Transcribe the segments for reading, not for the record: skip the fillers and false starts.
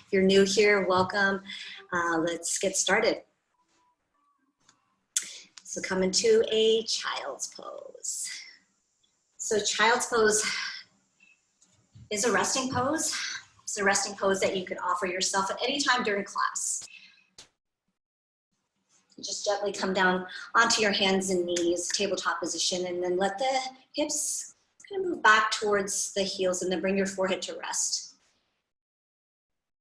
If you're new here, welcome. Let's get started. So come into a child's pose. So child's pose is a resting pose. It's a resting pose that you can offer yourself at any time during class. Just gently come down onto your hands and knees, tabletop position, and then let the hips kind of move back towards the heels and then bring your forehead to rest.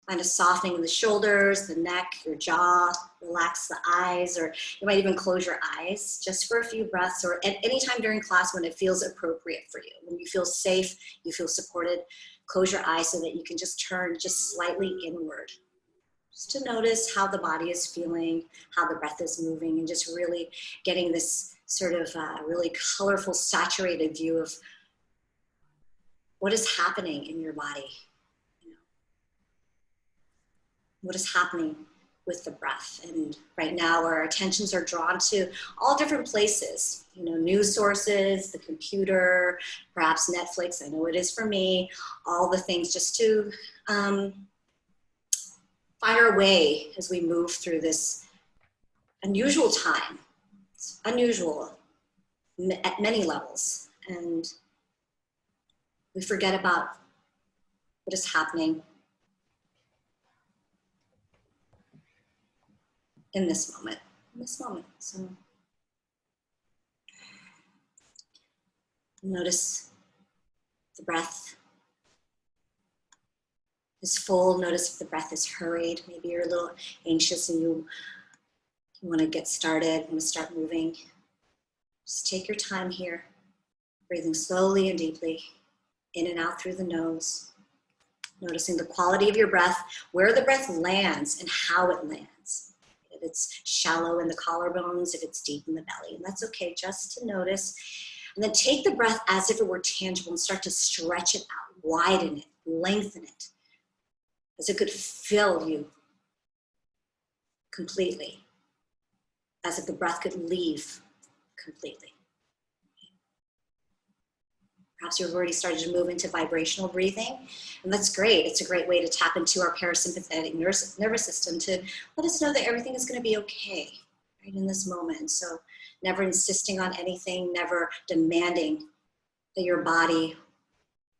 Find a softening in the shoulders, the neck, your jaw, relax the eyes, or you might even close your eyes just for a few breaths, or at any time during class when it feels appropriate for you. When you feel safe, you feel supported, close your eyes so that you can just turn just slightly inward. Just to notice how the body is feeling, how the breath is moving, and just really getting this sort of really colorful, saturated view of what is happening in your body. What is happening with the breath. And right now our attentions are drawn to all different places, news sources, the computer, perhaps Netflix, I know it is for me, all the things just to find our way as we move through this unusual time. It's unusual at many levels. And we forget about what is happening in this moment, So notice the breath is full. Notice if the breath is hurried. Maybe you're a little anxious and you want to get started, you want to start moving. Just take your time here, breathing slowly and deeply in and out through the nose. Noticing the quality of your breath, where the breath lands and how it lands. If it's shallow in the collarbones, if it's deep in the belly, and that's okay, just to notice. And then take the breath as if it were tangible and start to stretch it out, widen it, lengthen it, as it could fill you completely, as if the breath could leave completely. Perhaps you've already started to move into vibrational breathing, and that's great. It's a great way to tap into our parasympathetic nervous system to let us know that everything is going to be okay right in this moment. So never insisting on anything, never demanding that your body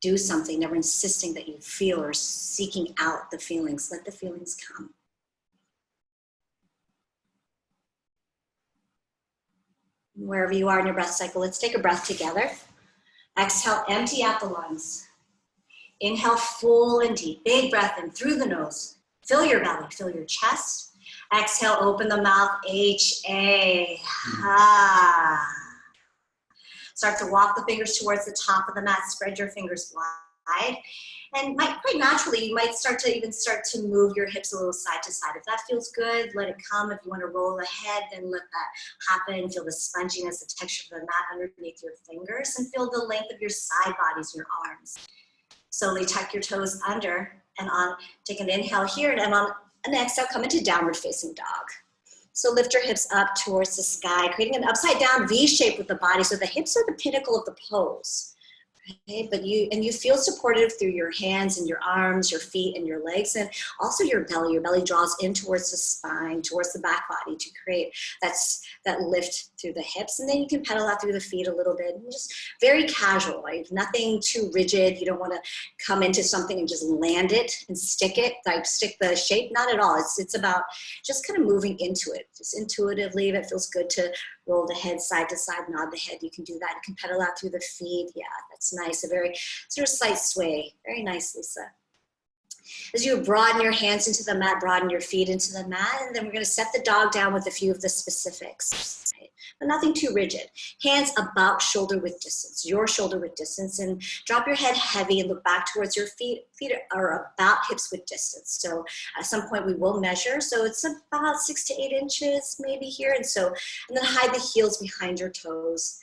do something, never insisting that you feel or seeking out the feelings. Let the feelings come. Wherever you are in your breath cycle, let's take a breath together. Exhale, empty out the lungs. Inhale, full and deep. Big breath in through the nose. Fill your belly, fill your chest. Exhale, open the mouth, H-A. Ha. Start to walk the fingers towards the top of the mat. Spread your fingers wide. And quite naturally, you might start to move your hips a little side to side. If that feels good, let it come. If you want to roll ahead, then let that happen. Feel the sponginess, the texture of the mat underneath your fingers, and feel the length of your side bodies, your arms. Slowly tuck your toes under and on. Take an inhale here, and on an exhale, come into downward facing dog. So lift your hips up towards the sky, creating an upside down V shape with the body. So the hips are the pinnacle of the pose. Okay, but you feel supported through your hands and your arms, your feet and your legs, and also your belly. Your belly draws in towards the spine, towards the back body to create that lift through the hips. And then you can pedal out through the feet a little bit. And just very casual, right? Nothing too rigid. You don't want to come into something and just land it and stick it, like stick the shape. Not at all. It's about just kind of moving into it, just intuitively. If it feels good to roll the head side to side, nod the head, you can do that. You can pedal out through the feet. Yeah, that's nice. A very sort of slight sway. Very nice, Lisa. As you broaden your hands into the mat, broaden your feet into the mat, and then we're going to set the dog down with a few of the specifics, right? But nothing too rigid. Hands about shoulder width distance, your shoulder width distance, and drop your head heavy and look back towards your feet. Feet are about hips width distance. So at some point we will measure. So it's about 6 to 8 inches maybe here. And then hide the heels behind your toes.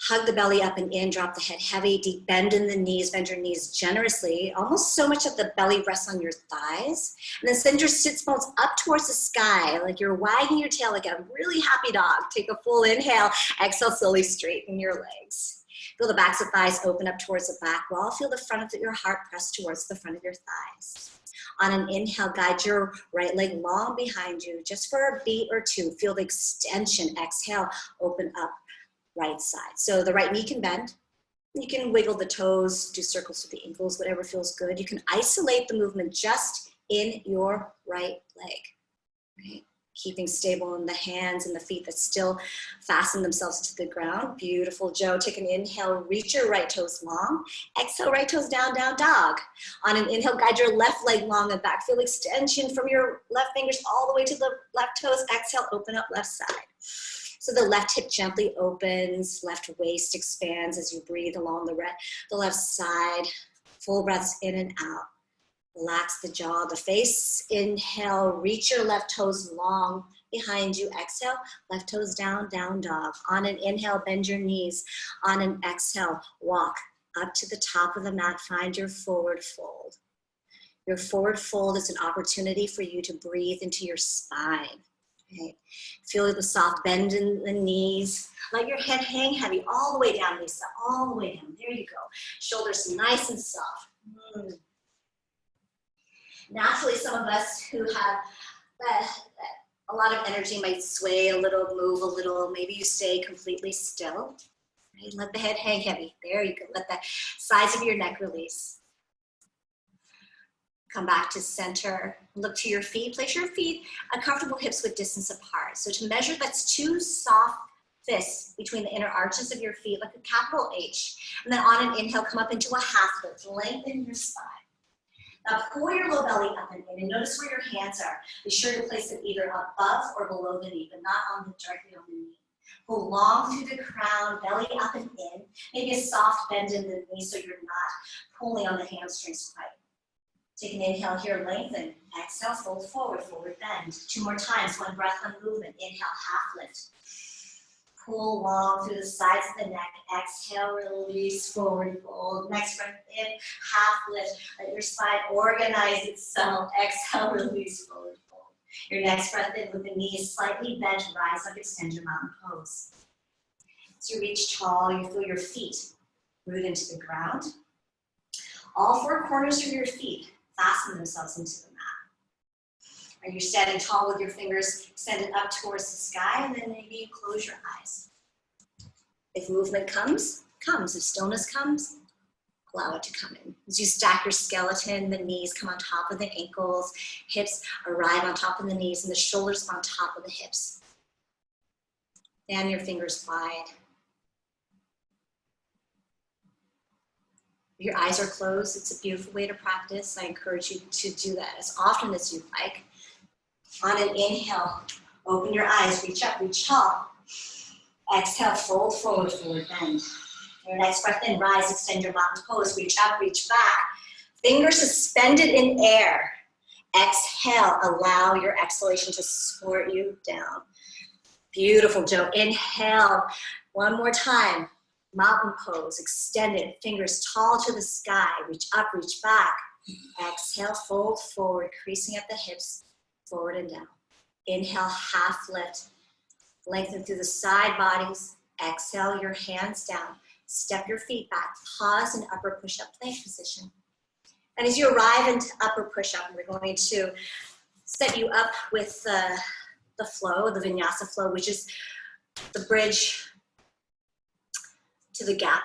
Hug the belly up and in, drop the head heavy, deep bend in the knees, bend your knees generously, almost so much that the belly rests on your thighs. And then send your sits bones up towards the sky, like you're wagging your tail like a really happy dog. Take a full inhale, exhale, slowly straighten your legs. Feel the backs of thighs open up towards the back wall. Feel the front of your heart press towards the front of your thighs. On an inhale, guide your right leg long behind you, just for a beat or two. Feel the extension. Exhale, open up right side. So the right knee can bend. You can wiggle the toes, do circles with the ankles, whatever feels good. You can isolate the movement just in your right leg, right? Keeping stable in the hands and the feet that still fasten themselves to the ground. Beautiful, Joe. Take an inhale, reach your right toes long. Exhale, right toes down, down dog. On an inhale, guide your left leg long and back. Feel extension from your left fingers all the way to the left toes. Exhale, open up left side. So the left hip gently opens, left waist expands as you breathe along the left side. Full breaths in and out. Relax the jaw, the face. Inhale, reach your left toes long behind you. Exhale, left toes down, down dog. On an inhale, bend your knees. On an exhale, walk up to the top of the mat. Find your forward fold. Your forward fold is an opportunity for you to breathe into your spine. Right. Feel the soft bend in the knees. Let your head hang heavy all the way down, Lisa, all the way down. There you go. Shoulders nice and soft. Naturally, some of us who have a lot of energy might sway a little, move a little. Maybe you stay completely still. Right? Let the head hang heavy. There you go. Let the sides of your neck release. Come back to center. Look to your feet. Place your feet at comfortable hips width distance apart. So to measure, that's 2 soft fists between the inner arches of your feet, like a capital H. And then on an inhale, come up into a half lift. Lengthen your spine. Now pull your low belly up and in, and notice where your hands are. Be sure to place them either above or below the knee, but not directly on the knee. Pull long through the crown, belly up and in. Maybe a soft bend in the knee so you're not pulling on the hamstrings quite. Take an inhale here, lengthen. Exhale, fold forward, forward bend. 2 more times, 1 breath, 1 movement. Inhale, half lift. Pull long through the sides of the neck. Exhale, release, forward fold. Next breath in, half lift. Let your spine organize itself. Exhale, release, forward fold. Your next breath in with the knees slightly bent, rise up, extend your mountain pose. As you reach tall, you feel your feet root into the ground. All 4 corners of your feet fasten themselves into the mat. Are you standing tall with your fingers extended up towards the sky, and then maybe you close your eyes. If movement comes, comes. If stillness comes, allow it to come in. As you stack your skeleton, the knees come on top of the ankles, hips arrive on top of the knees, and the shoulders on top of the hips. Fan your fingers wide. Your eyes are closed. It's a beautiful way to practice. I encourage you to do that as often as you like. On an inhale, open your eyes, reach up, reach tall. Exhale, fold forward, forward bend. Your next breath in, rise, extend your mountain pose, reach up, reach back. Fingers suspended in air. Exhale, allow your exhalation to support you down. Beautiful, Joe. Inhale, 1 more time. Mountain pose, extended, fingers tall to the sky, reach up, reach back. Exhale, fold forward, creasing at the hips, forward and down. Inhale, half lift, lengthen through the side bodies. Exhale, your hands down, step your feet back, pause in upper push-up plank position. And as you arrive into upper push-up, we're going to set you up with the flow, the Vinyasa flow, which is the bridge to the gap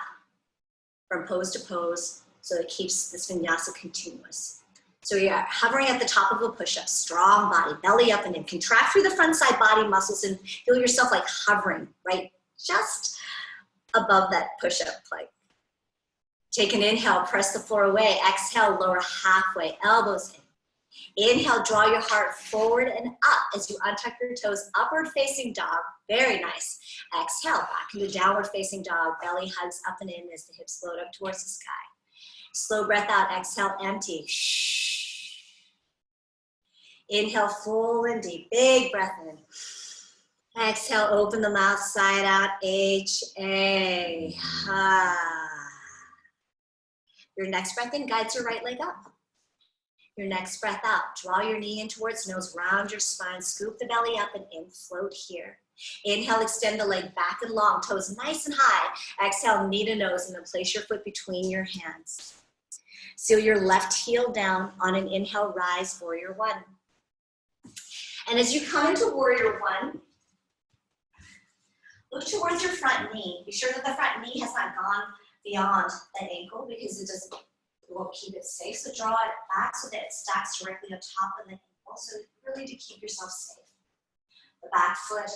from pose to pose, so it keeps this Vinyasa continuous. So you're hovering at the top of a push-up, strong body, belly up and in. Contract through the front side body muscles and feel yourself like hovering, right? Just above that push-up plank. Take an inhale, press the floor away. Exhale, lower halfway, elbows in. Inhale, draw your heart forward and up as you untuck your toes, upward facing dog, very nice. Exhale, back into downward facing dog, belly hugs up and in as the hips float up towards the sky. Slow breath out, exhale, empty. Shh. Inhale, full and deep, big breath in. Exhale, open the mouth, side out, H-A. Your next breath in guides your right leg up. Your next breath out, draw your knee in towards nose, round your spine, scoop the belly up and in, float here. Inhale, extend the leg back and long, toes nice and high. Exhale, knee to nose, and then place your foot between your hands. Seal your left heel down on an inhale, rise, warrior one. And as you come into warrior one, look towards your front knee. Be sure that the front knee has not gone beyond that ankle because it won't keep it safe. So draw it back so that it stacks directly on top of the ankle. So really to keep yourself safe. The back foot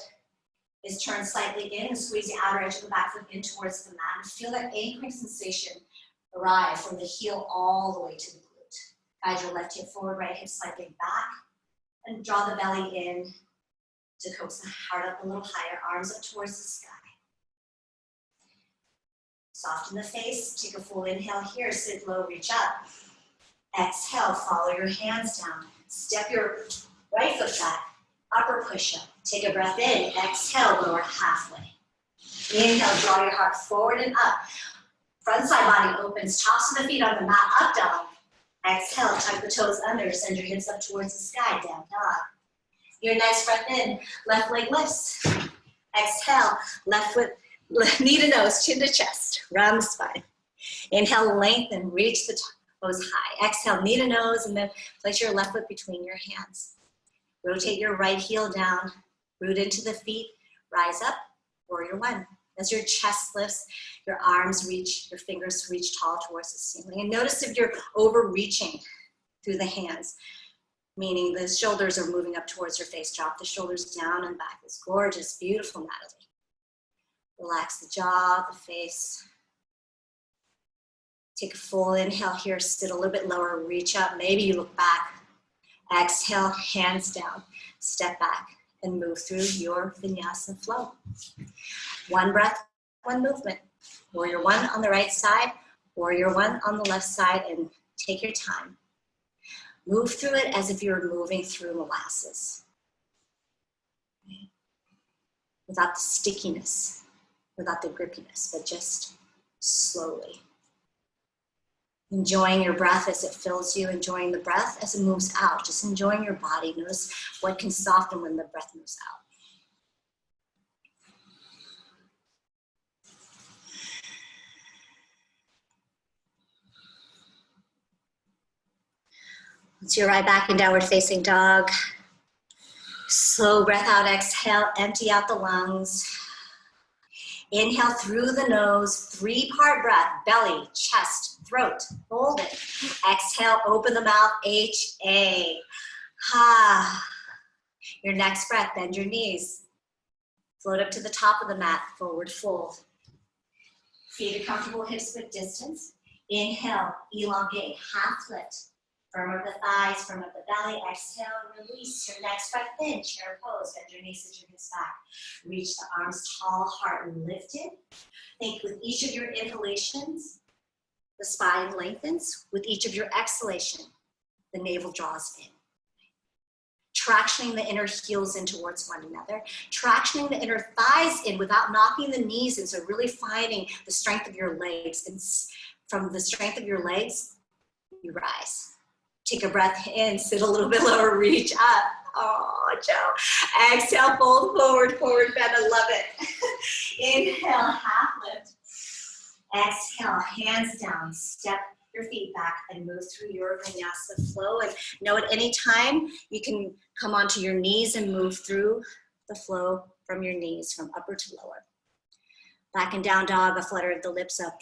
is turned slightly in and squeeze the outer edge of the back foot in towards the mat. And feel that anchoring sensation arrive from the heel all the way to the glute. Guide your left hip forward, right hip slightly back, and draw the belly in to coax the heart up a little higher, arms up towards the sky. Soften the face, take a full inhale here, sit low, reach up. Exhale, follow your hands down. Step your right foot back, upper push-up. Take a breath in, exhale, lower halfway. Inhale, draw your heart forward and up. Front side body opens, tops of the feet on the mat, up dog. Exhale, tuck the toes under, send your hips up towards the sky, down dog. Your next breath in, left leg lifts. Exhale, left foot, knee to nose, chin to chest, round the spine. Inhale, lengthen, reach the toes high. Exhale, knee to nose, and then place your left foot between your hands. Rotate your right heel down, root into the feet, rise up, warrior one. As your chest lifts, your arms reach, your fingers reach tall towards the ceiling. And notice if you're overreaching through the hands, meaning the shoulders are moving up towards your face. Drop the shoulders down and back. It's gorgeous, beautiful, Natalie. Relax the jaw, the face. Take a full inhale here, sit a little bit lower, reach up. Maybe you look back. Exhale, hands down, step back, and move through your vinyasa flow. One breath, one movement. Warrior one on the right side, warrior one on the left side, and take your time. Move through it as if you're moving through molasses. Without the stickiness, without the grippiness, but just slowly. Enjoying your breath as it fills you, enjoying the breath as it moves out. Just enjoying your body. Notice what can soften when the breath moves out. Once you're right back in downward facing dog. Slow breath out, exhale, empty out the lungs. Inhale through the nose, 3-part breath, belly, chest, throat, hold it. Exhale, open the mouth, H-A. Ha. Your next breath, bend your knees. Float up to the top of the mat, forward fold. Feet at comfortable hips width distance. Inhale, elongate, half lift. Firm up the thighs, firm up the belly. Exhale, release. Your next breath in, chair pose. Bend your knees, sit your hips back. Reach the arms tall, heart lifted. Think with each of your inhalations, the spine lengthens. With each of your exhalation, the navel draws in. Tractioning the inner heels in towards one another. Tractioning the inner thighs in without knocking the knees in. So really finding the strength of your legs. And from the strength of your legs, you rise. Take a breath in, sit a little bit lower, reach up. Oh, Joe. Exhale, fold forward, forward bend. I love it. Inhale, half lift. Exhale, hands down. Step your feet back and move through your vinyasa flow. And know at any time you can come onto your knees and move through the flow from your knees, from upper to lower. Back and down dog, a flutter of the lips up.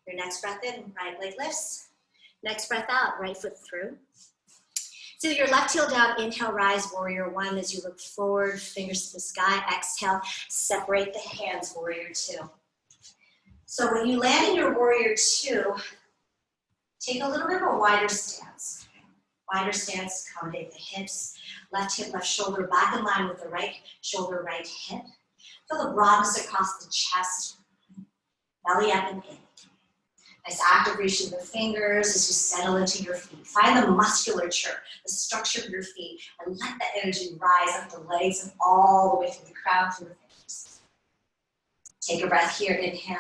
Your next breath in, right leg lifts. Next breath out, right foot through. So your left heel down, inhale, rise, warrior one. As you look forward, fingers to the sky. Exhale, separate the hands, warrior two. So when you land in your warrior two, take a little bit of a wider stance. Wider stance, accommodate the hips. Left hip, left shoulder back in line with the right shoulder, right hip. Feel the broadness across the chest. Belly up and in. Nice active reach of the fingers as you settle into your feet. Find the musculature, the structure of your feet, and let that energy rise up the legs and all the way through the crown, through the fingers. Take a breath here, inhale.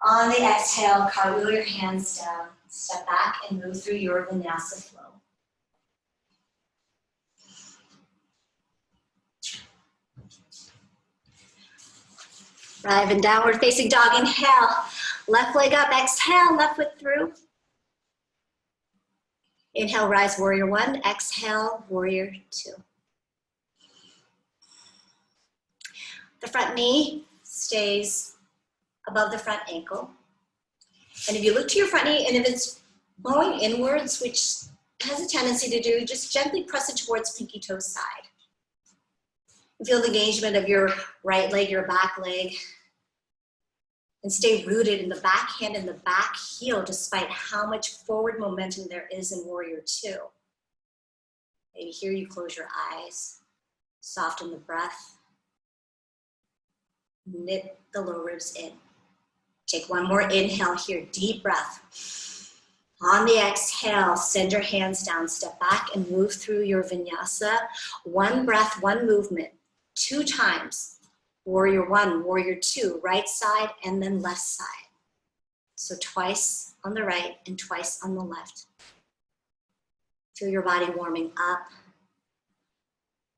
On the exhale, cartwheel your hands down. Step back and move through your vinyasa flow. Arrive in downward facing dog. Inhale, left leg up. Exhale, left foot through. Inhale, rise, warrior one. Exhale, warrior two. The front knee stays above the front ankle. And if you look to your front knee, and if it's bowing inwards, which has a tendency to do, just gently press it towards pinky toe side. Feel the engagement of your right leg, your back leg, and stay rooted in the back hand and the back heel despite how much forward momentum there is in warrior two. Maybe here you close your eyes, soften the breath, knit the low ribs in. Take one more inhale here, deep breath. On the exhale, send your hands down, step back and move through your vinyasa. One breath, one movement, 2 times. Warrior one, warrior two, right side and then left side. So twice on the right and twice on the left. Feel your body warming up,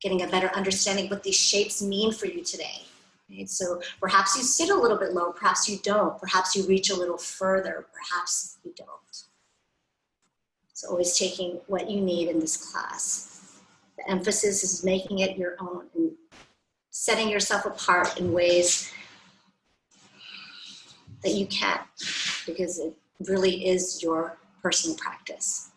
getting a better understanding of what these shapes mean for you today. Right? So perhaps you sit a little bit low, perhaps you don't, perhaps you reach a little further, perhaps you don't. So always taking what you need in this class. The emphasis is making it your own and setting yourself apart in ways that you can, because it really is your personal practice.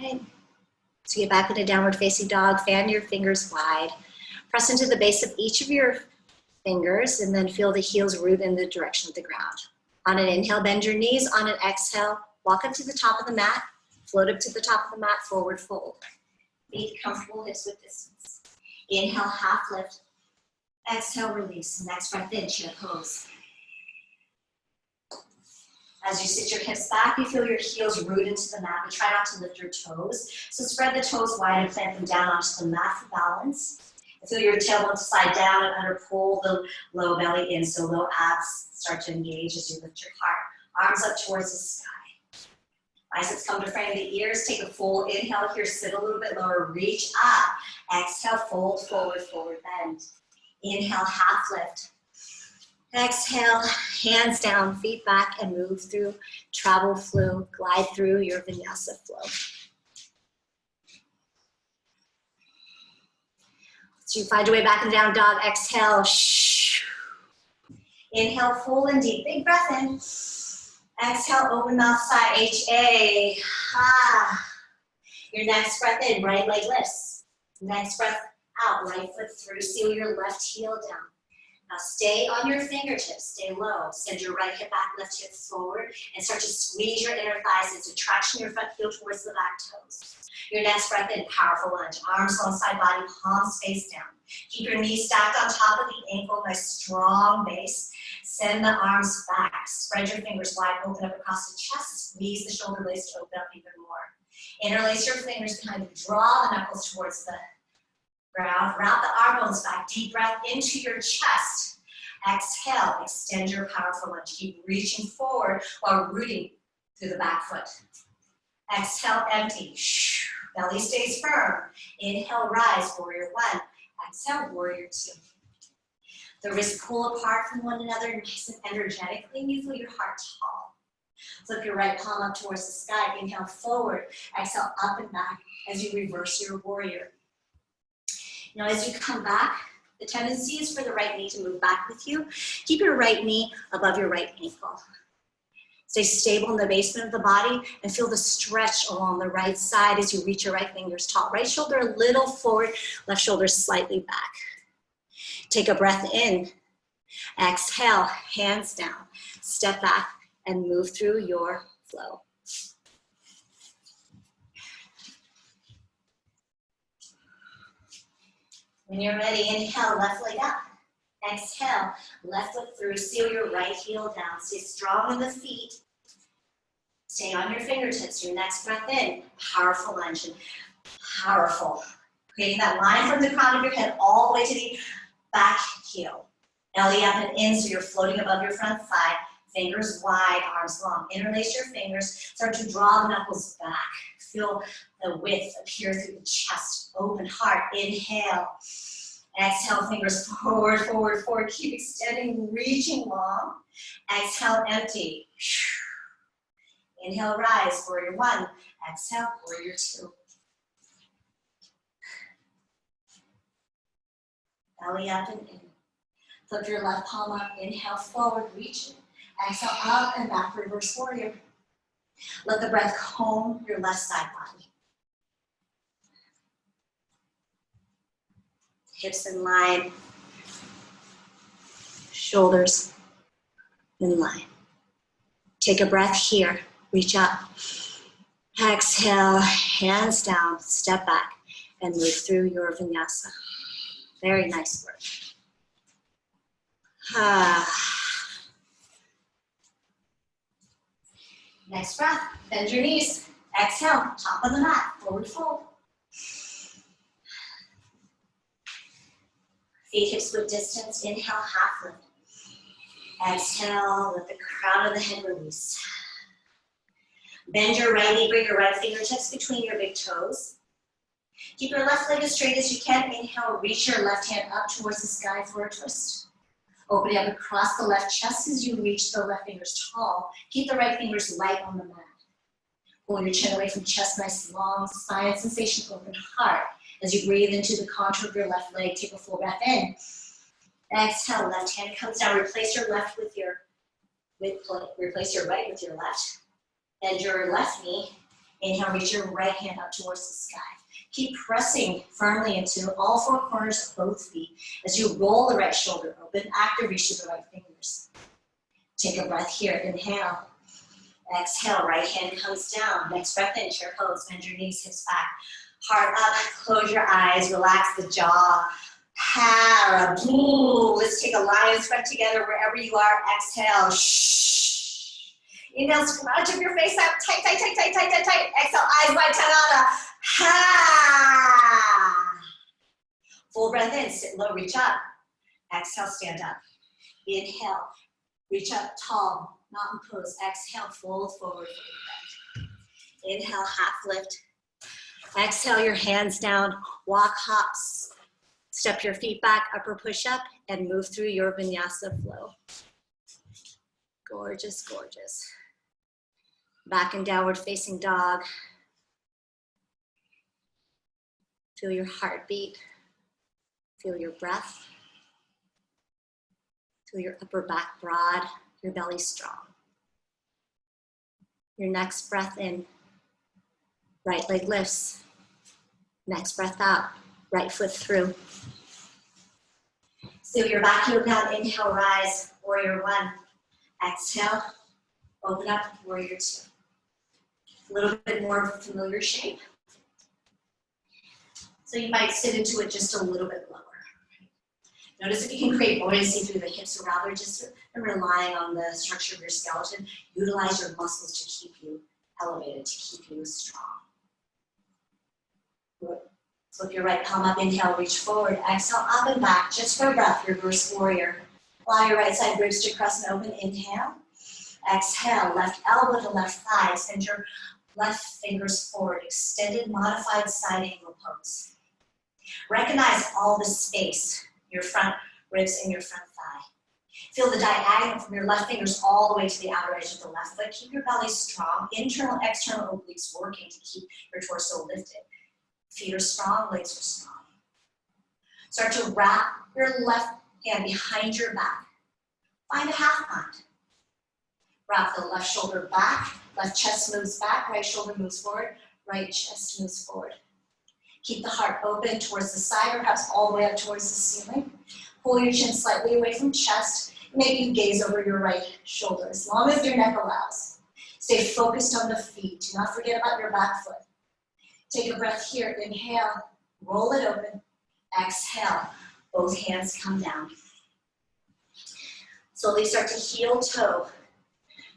All right, so get back into downward facing dog, fan your fingers wide, press into the base of each of your fingers and then feel the heels root in the direction of the ground. On an inhale, bend your knees. On an exhale, walk up to the top of the mat, float up to the top of the mat, forward fold. Feet comfortable, hips width distance. Inhale, half lift. Exhale, release. Next breath in, chair pose. As you sit your hips back, you feel your heels root into the mat, but try not to lift your toes. So spread the toes wide and plant them down onto the mat for balance. And feel your tailbone slide down and under, pull the low belly in, so low abs start to engage as you lift your heart. Arms up towards the sky. Biceps come to frame the ears. Take a full inhale here, sit a little bit lower, reach up. Exhale, fold forward, forward bend. Inhale, half lift. Exhale, hands down, feet back, and move through, travel flow, glide through your vinyasa flow. So you find your way back and down dog, exhale. Inhale, full and deep, big breath in. Exhale, open mouth, sigh, H-A. Your next breath in, right leg lifts. Next breath out, right foot through, seal your left heel down. Now stay on your fingertips, stay low. Send your right hip back, left hip forward, and start to squeeze your inner thighs into traction your front heel towards the back toes. Your next breath in, powerful lunge. Arms alongside body, palms face down. Keep your knees stacked on top of the ankle, nice strong base. Send the arms back. Spread your fingers wide, open up across the chest. Squeeze the shoulder blades to open up even more. Interlace your fingers behind you. Draw the knuckles towards the ground. Route the arm bones back. Deep breath into your chest. Exhale, extend your powerful lunge. Keep reaching forward while rooting through the back foot. Exhale, empty. Belly stays firm. Inhale, rise, warrior one. Exhale, warrior two. The wrists pull apart from one another nice and energetically. You feel your heart tall. Flip your right palm up towards the sky. Inhale, forward. Exhale, up and back as you reverse your warrior. Now, as you come back, the tendency is for the right knee to move back with you. Keep your right knee above your right ankle. Stay stable in the basement of the body and feel the stretch along the right side as you reach your right fingers tall. Right shoulder a little forward, left shoulder slightly back. Take a breath in. Exhale, hands down. Step back and move through your flow. When you're ready, inhale, left leg up. Exhale, left foot through, seal your right heel down. Stay strong in the feet. Stay on your fingertips. Your next breath in, powerful lunge. And powerful. Creating that line from the crown of your head all the way to the back heel. Belly up and in, so you're floating above your front thigh. Fingers wide, arms long. Interlace your fingers. Start to draw the knuckles back. Feel the width appear through the chest. Open heart. Inhale. Exhale, fingers forward, forward, forward. Keep extending, reaching long. Exhale, empty. Inhale, rise, warrior one. Exhale, warrior two. Belly up and in. Flip your left palm up. Inhale, forward, reaching. Exhale, up and back, reverse warrior. Let the breath comb your left side body. Hips in line. Shoulders in line. Take a breath here. Reach up. Exhale, hands down, step back, and move through your vinyasa. Very nice work. Next breath, bend your knees. Exhale, top of the mat, forward fold. Feet hips width distance, inhale, half lift. Exhale, let the crown of the head release. Bend your right knee, bring your right fingertips between your big toes. Keep your left leg as straight as you can. Inhale, reach your left hand up towards the sky for a twist. Open it up across the left chest as you reach the left fingers tall. Keep the right fingers light on the mat. Pull your chin away from chest, nice long spine sensation, open heart. As you breathe into the contour of your left leg, take a full breath in. Exhale, left hand comes down. Replace your left with your, replace your right with your left. Bend your left knee. Inhale, reach your right hand up towards the sky. Keep pressing firmly into all four corners of both feet as you roll the right shoulder open. Active reach to the right fingers. Take a breath here. Inhale. Exhale, right hand comes down. Next breath in, chair pose. Bend your knees, hips back. Heart up, close your eyes, relax the jaw. Para, blue. Let's take a lion's breath together wherever you are. Exhale, shh. Inhale, scrunch up your face up. Tight, tight, tight, tight, tight, tight, tight. Exhale, eyes wide, Tanada. Ha. Full breath in, sit low, reach up. Exhale, stand up. Inhale, reach up, tall, mountain pose. Exhale, fold forward, bend. Inhale, half lift. Exhale, your hands down, walk hops. Step your feet back, upper push up, and move through your vinyasa flow. Gorgeous, gorgeous. Back in downward facing dog. Feel your heartbeat. Feel your breath. Feel your upper back broad, your belly strong. Your next breath in, right leg lifts. Next breath out, right foot through. Feel your back heel down, inhale, rise, warrior one. Exhale, open up, warrior two. A little bit more familiar shape. So you might sit into it just a little bit lower. Notice if you can create buoyancy through the hips, or rather just relying on the structure of your skeleton. Utilize your muscles to keep you elevated, to keep you strong. Flip your right palm up, inhale, reach forward. Exhale, up and back, just for a breath, reverse warrior. Allow your right side ribs to press and open, inhale. Exhale, left elbow to left thigh, send your left fingers forward, extended modified side angle pose. Recognize all the space, your front ribs and your front thigh. Feel the diagonal from your left fingers all the way to the outer edge of the left foot. Keep your belly strong, internal, external obliques working to keep your torso lifted. Feet are strong, legs are strong. Start to wrap your left hand behind your back. Find a half bind. Wrap the left shoulder back, left chest moves back, right shoulder moves forward, right chest moves forward. Keep the heart open towards the side, or perhaps all the way up towards the ceiling. Pull your chin slightly away from chest. Maybe you gaze over your right shoulder, as long as your neck allows. Stay focused on the feet. Do not forget about your back foot. Take a breath here. Inhale, roll it open. Exhale, both hands come down. Slowly start to heel toe.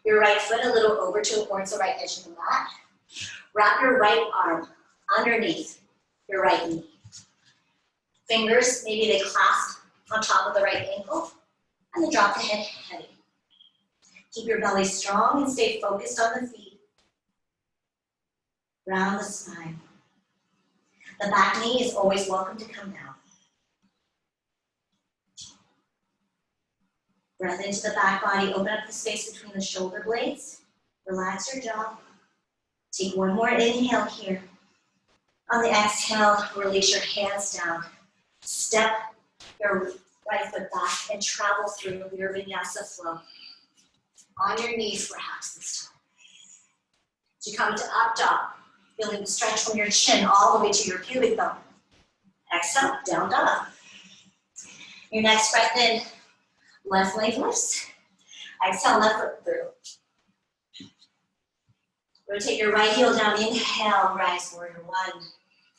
Your right foot a little over towards the right edge of the mat. Wrap your right arm underneath your right knee. Fingers, maybe they clasp on top of the right ankle, and then drop the head heavy. Keep your belly strong and stay focused on the feet. Round the spine. The back knee is always welcome to come down. Breath into the back body, open up the space between the shoulder blades. Relax your jaw. Take one more inhale here. On the exhale, release your hands down. Step your right foot back and travel through your Vinyasa flow. On your knees perhaps this time. As you come to up dog, feeling the stretch from your chin all the way to your pubic bone. Exhale, down dog. Your next breath in, left leg lifts. Exhale, left foot through. Rotate your right heel down, inhale, rise, warrior one.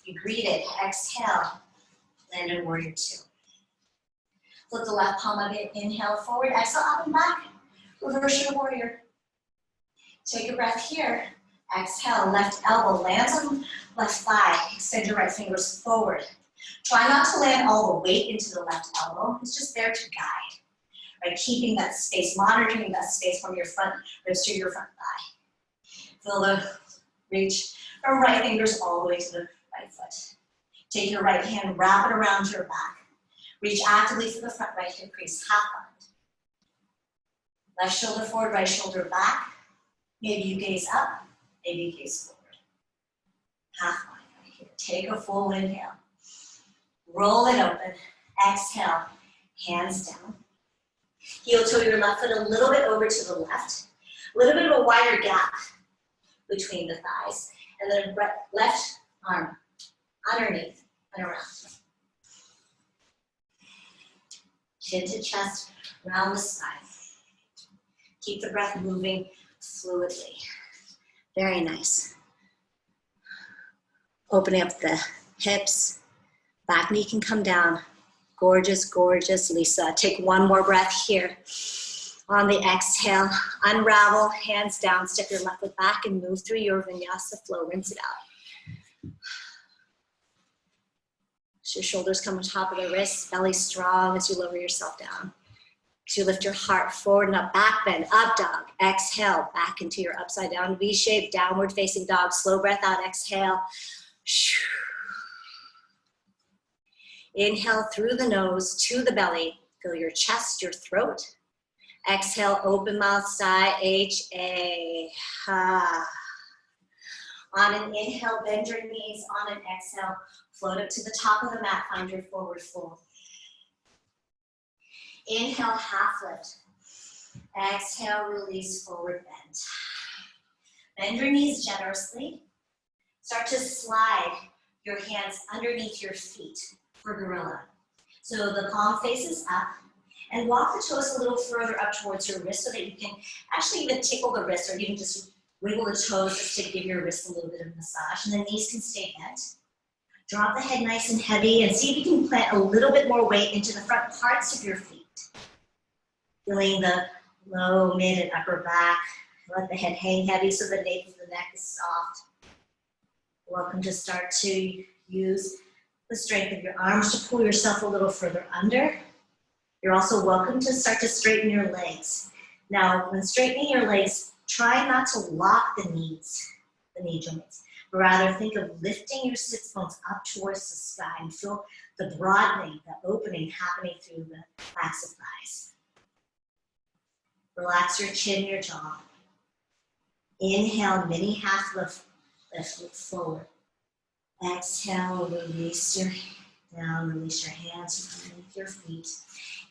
You greet it, exhale, land in warrior two. Flip the left palm up, inhale forward, exhale up and back. Reverse your warrior. Take a breath here. Exhale, left elbow lands on left thigh. Extend your right fingers forward. Try not to land all the weight into the left elbow. It's just there to guide. Right? Keeping that space, monitoring that space from your front ribs to your front thigh. Feel the reach from right fingers all the way to the right foot. Take your right hand, wrap it around your back. Reach actively for the front right hip crease, half bind. Left shoulder forward, right shoulder back. Maybe you gaze up, maybe you gaze forward. Half bind right here. Take a full inhale. Roll it open. Exhale, hands down. Heel toe your left foot a little bit over to the left. A little bit of a wider gap between the thighs. And then left arm underneath and around. Chin to chest, round the spine. Keep the breath moving fluidly. Very nice. Opening up the hips. Back knee can come down. Gorgeous, gorgeous, Lisa. Take one more breath here. On the exhale, unravel, hands down, step your left foot back and move through your Vinyasa flow. Rinse it out. So your shoulders come on top of the wrists, belly strong as you lower yourself down. As you lift your heart forward and up, back bend, up dog. Exhale, back into your upside down V-shaped, downward facing dog. Slow breath out, exhale. Inhale through the nose to the belly. Fill your chest, your throat. Exhale, open mouth, sigh, H-A. On an inhale, bend your knees. On an exhale, float up to the top of the mat, find your forward fold. Inhale, half lift. Exhale, release, forward bend. Bend your knees generously. Start to slide your hands underneath your feet for gorilla. So the palm faces up, and walk the toes a little further up towards your wrist so that you can actually even tickle the wrist or even just wiggle the toes just to give your wrist a little bit of massage. And the knees can stay bent. Drop the head nice and heavy and see if you can plant a little bit more weight into the front parts of your feet. Feeling the low, mid, and upper back. Let the head hang heavy so the nape of the neck is soft. Welcome to start to use the strength of your arms to pull yourself a little further under. You're also welcome to start to straighten your legs. Now, when straightening your legs, try not to lock the knees, the knee joints, but rather think of lifting your sits bones up towards the sky and feel the broadening, the opening happening through the backs of thighs. Relax your chin, your jaw. Inhale, mini half lift, look forward. Exhale, release your down, release your hands underneath your feet.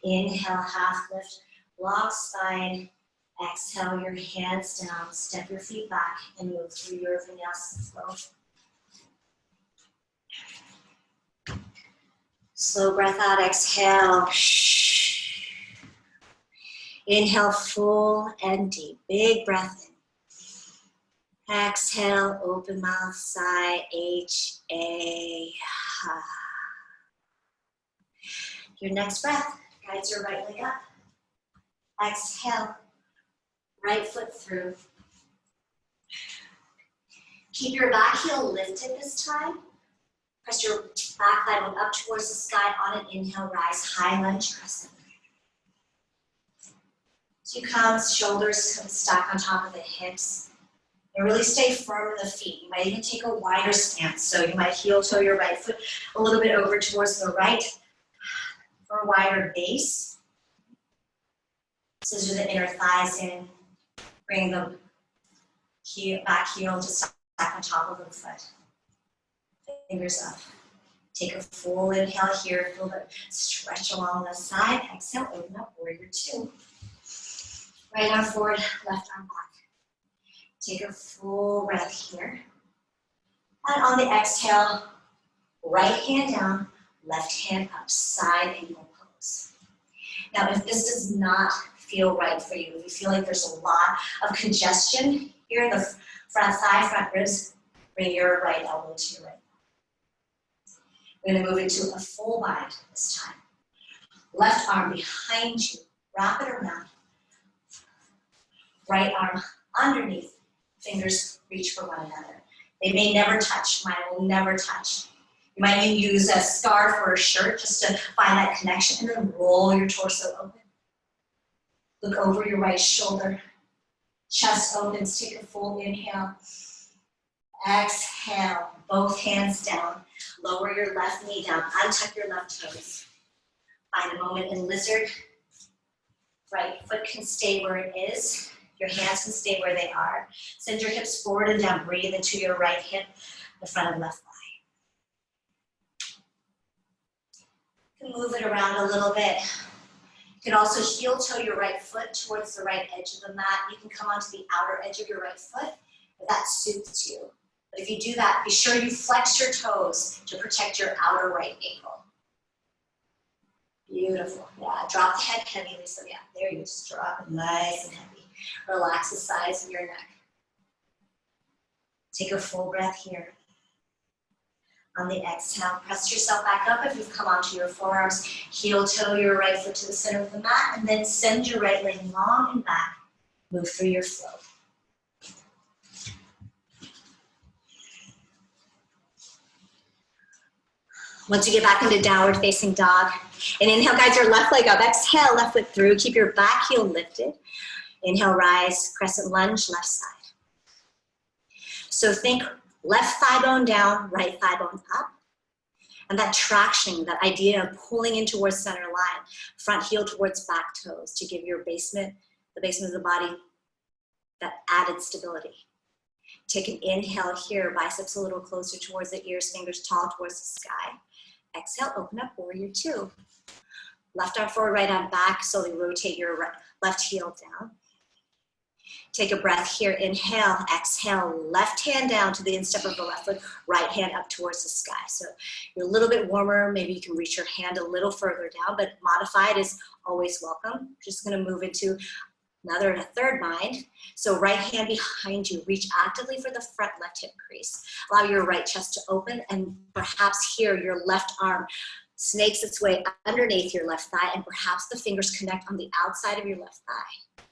Inhale, half lift, long spine. Exhale, your hands down, step your feet back and move through your Vinyasa flow. Slow breath out, exhale. Inhale, full and deep. Big breath in. Exhale, open mouth, sigh, H-A. Your next breath guides your right leg up. Exhale, right foot through. Keep your back heel lifted this time. Press your back thigh bone up towards the sky. On an inhale, rise, high lunge crescent. As you come, shoulders stack on top of the hips. And really stay firm in the feet. You might even take a wider stance. So you might heel toe your right foot a little bit over towards the right for a wider base. Scissor the inner thighs in. Bring the back heel to stack on top of the foot. Fingers up. Take a full inhale here. Feel the stretch along the side. Exhale, open up, warrior two. Right arm forward, left arm back. Take a full breath here. And on the exhale, right hand down, left hand up, side angle pose. Now, if this does not feel right for you, if you feel like there's a lot of congestion here in the front thigh, front ribs, bring your right elbow to your right. We're going to move into a full bind this time. Left arm behind you, wrap it around. Right arm underneath, fingers reach for one another. They may never touch, mine will never touch. You might even use a scarf or a shirt just to find that connection, and then roll your torso open. Look over your right shoulder. Chest opens, take a full inhale. Exhale, both hands down. Lower your left knee down, untuck your left toes. Find a moment in lizard. Right foot can stay where it is. Your hands can stay where they are. Send your hips forward and down. Breathe into your right hip, the front of left thigh. You can move it around a little bit. You can also heel toe your right foot towards the right edge of the mat. You can come onto the outer edge of your right foot if that suits you. But if you do that, be sure you flex your toes to protect your outer right ankle. Beautiful. Yeah, drop the head heavily. So yeah, there you just drop it nice and heavy. Relax the sides of your neck. Take a full breath here. On the exhale, press yourself back up if you've come onto your forearms. Heel toe your right foot to the center of the mat, and then send your right leg long and back. Move through your flow. Once you get back into downward facing dog, and inhale, guide your left leg up. Exhale, left foot through. Keep your back heel lifted. Inhale, rise, crescent lunge, left side. So think left thigh bone down, right thigh bone up. And that traction, that idea of pulling in towards center line, front heel towards back toes to give your basement, the basement of the body, that added stability. Take an inhale here, biceps a little closer towards the ears, fingers tall towards the sky. Exhale, open up, warrior two. Left arm forward, right arm back, slowly rotate your left heel down. Take a breath here, inhale, exhale, left hand down to the instep of the left foot, right hand up towards the sky. So you're a little bit warmer, maybe you can reach your hand a little further down, but modified is always welcome. Just gonna move into another and a third bind. So right hand behind you, reach actively for the front left hip crease. Allow your right chest to open, and perhaps here your left arm snakes its way underneath your left thigh, and perhaps the fingers connect on the outside of your left thigh.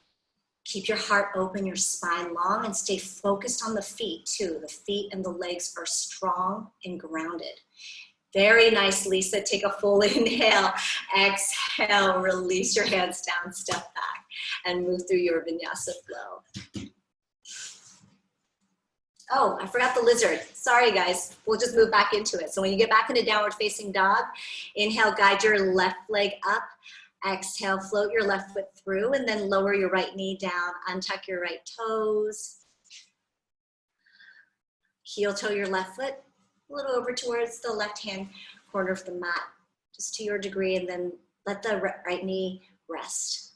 Keep your heart open, your spine long, and stay focused on the feet too. The feet and the legs are strong and grounded. Very nice, Lisa. Take a full inhale. Exhale, release your hands down, step back, and move through your vinyasa flow. Oh, I forgot the lizard. Sorry, guys. We'll just move back into it. So when you get back into downward facing dog, inhale, guide your left leg up. Exhale, float your left foot through, and then lower your right knee down. Untuck your right toes. Heel toe your left foot a little over towards the left-hand corner of the mat, just to your degree, and then let the right knee rest.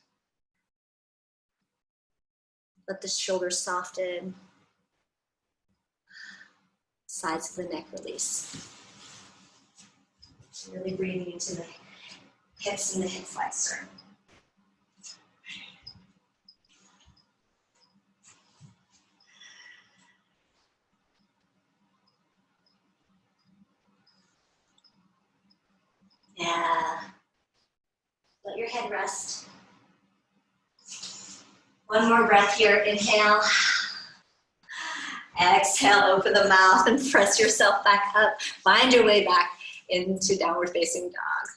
Let the shoulders soften. Sides of the neck release. Really breathing into the hips and the hip flexor. Yeah. Let your head rest. One more breath here. Inhale. Exhale, open the mouth and press yourself back up. Find your way back into downward facing dog.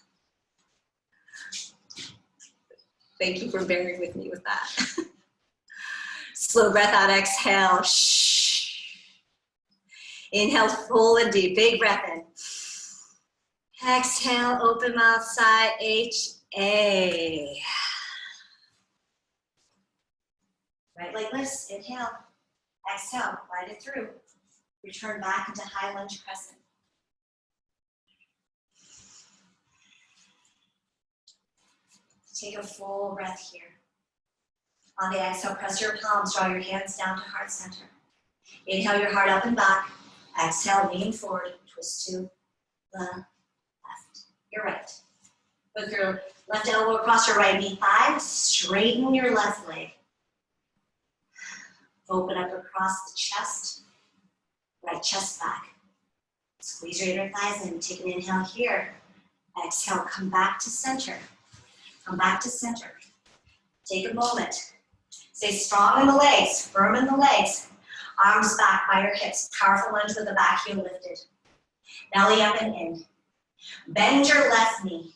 Thank you for bearing with me with that. Slow breath out, exhale. Shh. Inhale, full and deep. Big breath in. Exhale, open mouth, sigh, H-A. Right leg lifts, inhale. Exhale, glide it through. Return back into high lunge crescent. Take a full breath here. On the exhale, press your palms, draw your hands down to heart center. Inhale your heart up and back. Exhale, lean forward, twist to the left, your right. Put your left elbow across your right knee thigh, straighten your left leg. Open up across the chest, right chest back. Squeeze your inner thighs in, take an inhale here. Exhale, come back to center. Come back to center. Take a moment. Stay strong in the legs, firm in the legs. Arms back by your hips. Powerful lunge with the back heel lifted. Belly up and in. Bend your left knee.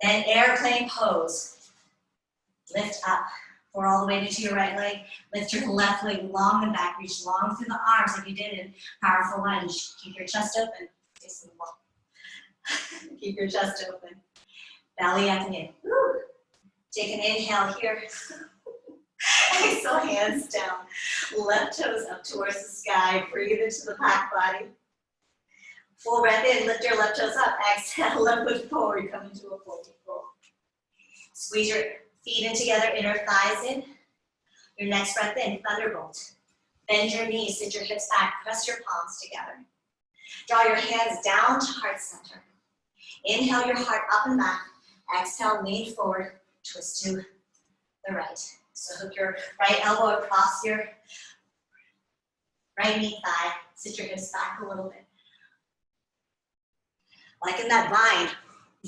Then airplane pose. Lift up. Pour all the way into your right leg. Lift your left leg long and back. Reach long through the arms like you did in powerful lunge. Keep your chest open. Face the wall. Keep your chest open. Belly up and in. Woo. Take an inhale here. Exhale, hands down. Left toes up towards the sky. Breathe into the back body. Full breath in. Lift your left toes up. Exhale, left foot forward. Come into a fold. Squeeze your feet in together, inner thighs in. Your next breath in, thunderbolt. Bend your knees, sit your hips back, press your palms together. Draw your hands down to heart center. Inhale your heart up and back. Exhale, lean forward, twist to the right. So hook your right elbow across your right knee thigh. Sit your hips back a little bit. Like in that vine,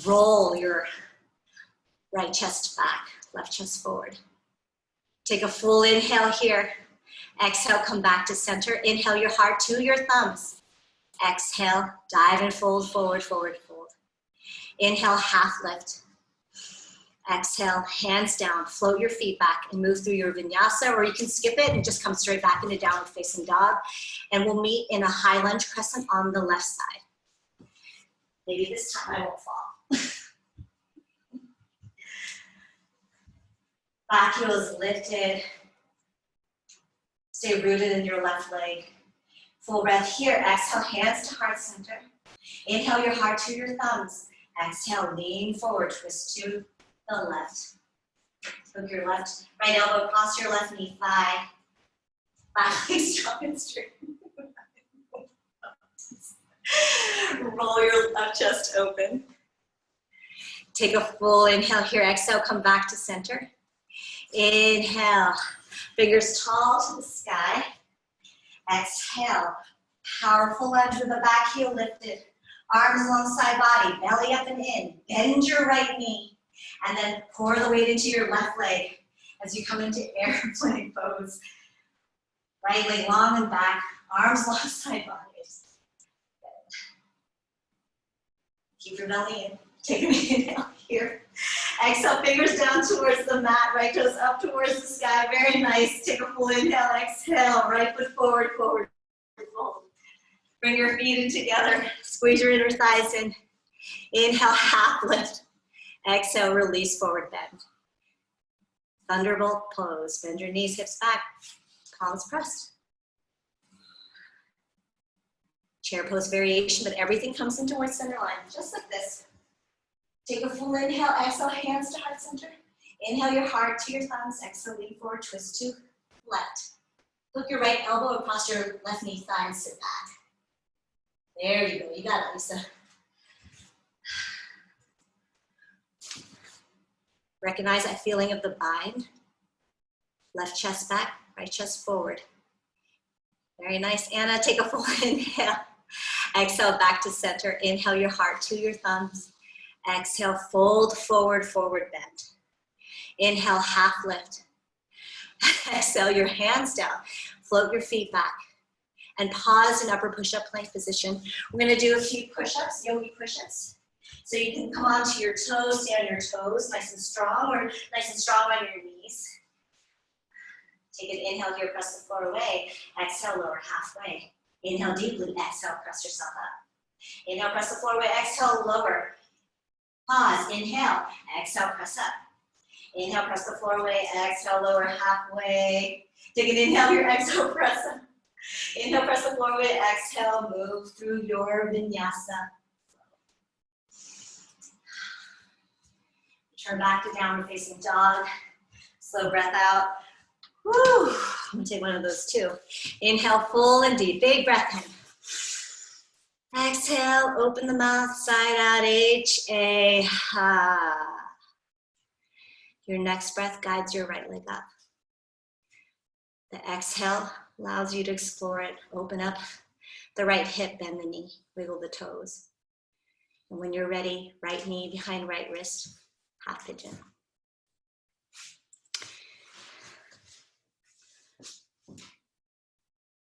roll your right chest back, left chest forward. Take a full inhale here. Exhale, come back to center. Inhale your heart to your thumbs. Exhale, dive and fold, forward, forward, fold. Inhale, half lift. Exhale, hands down, float your feet back and move through your vinyasa, or you can skip it and just come straight back into downward facing dog. And we'll meet in a high lunge crescent on the left side. Maybe this time I won't fall. Back heel is lifted. Stay rooted in your left leg. Full breath here. Exhale, hands to heart center. Inhale your heart to your thumbs. Exhale, lean forward, twist to the left. Hook your right elbow across your left knee thigh. Back leg strong and straight. Roll your left chest open. Take a full inhale here. Exhale, come back to center. Inhale, fingers tall to the sky. Exhale, powerful lunge with the back heel lifted. Arms alongside body, belly up and in. Bend your right knee, and then pour the weight into your left leg as you come into airplane pose. Right leg long and back, arms alongside bodies. Keep your belly in. Take an inhale here. Exhale, fingers down towards the mat, right toes up towards the sky. Very nice. Take a full inhale, exhale, right foot forward, forward, fold. Bring your feet in together. Squeeze your inner thighs in. Inhale, half lift. Exhale, release, forward bend. Thunderbolt pose. Bend your knees, hips back, palms pressed. Chair pose variation, but everything comes in towards center line, just like this. Take a full inhale, exhale, hands to heart center. Inhale your heart to your thumbs, exhale, lean forward, twist to left. Hook your right elbow across your left knee thigh and sit back. There you go, you got it, Lisa. Recognize that feeling of the bind. Left chest back, right chest forward. Very nice, Anna. Take a full inhale. Exhale, back to center. Inhale your heart to your thumbs. Exhale, fold forward, forward bend. Inhale, half lift. Exhale your hands down. Float your feet back. And pause in upper push-up plank position. We're gonna do a few push-ups, yogi push-ups. So you can come onto your toes, stay on your toes, nice and strong, or nice and strong on your knees. Take an inhale here, press the floor away. Exhale, lower halfway. Inhale deeply, exhale, press yourself up. Inhale, press the floor away, exhale, lower. Pause, inhale, exhale, press up. Inhale, press the floor away, exhale, lower halfway. Take an inhale here, exhale, press up. Inhale, press the floor away, exhale, move through your vinyasa. Turn back to downward facing dog. Slow breath out. Woo! I'm gonna take one of those too. Inhale, full and deep, big breath in. Exhale, open the mouth, side out, H-A-Ha. Your next breath guides your right leg up. The exhale allows you to explore it. Open up the right hip, bend the knee, wiggle the toes. And when you're ready, right knee behind right wrist, half pigeon.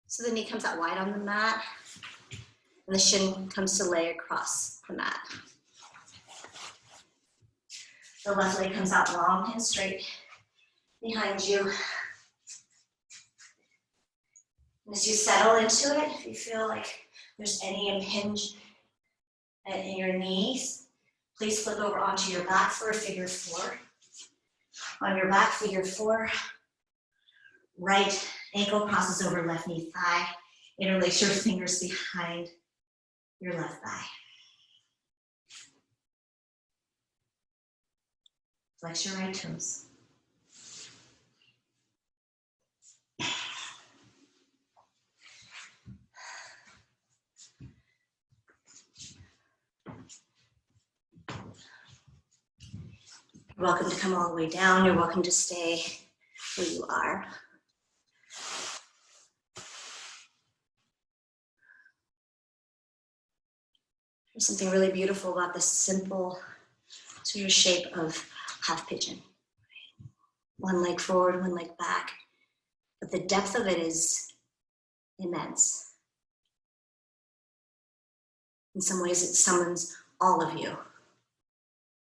So the knee comes out wide on the mat, and the shin comes to lay across the mat. The left leg comes out long and straight behind you. And as you settle into it, if you feel like there's any impinge in your knees, please flip over onto your back for a figure four. On your back, figure four, right ankle crosses over left knee thigh. Interlace your fingers behind your left thigh. Flex your right toes. You're welcome to come all the way down. You're welcome to stay where you are. There's something really beautiful about this simple sort of shape of half pigeon. One leg forward, one leg back. But the depth of it is immense. In some ways, it summons all of you.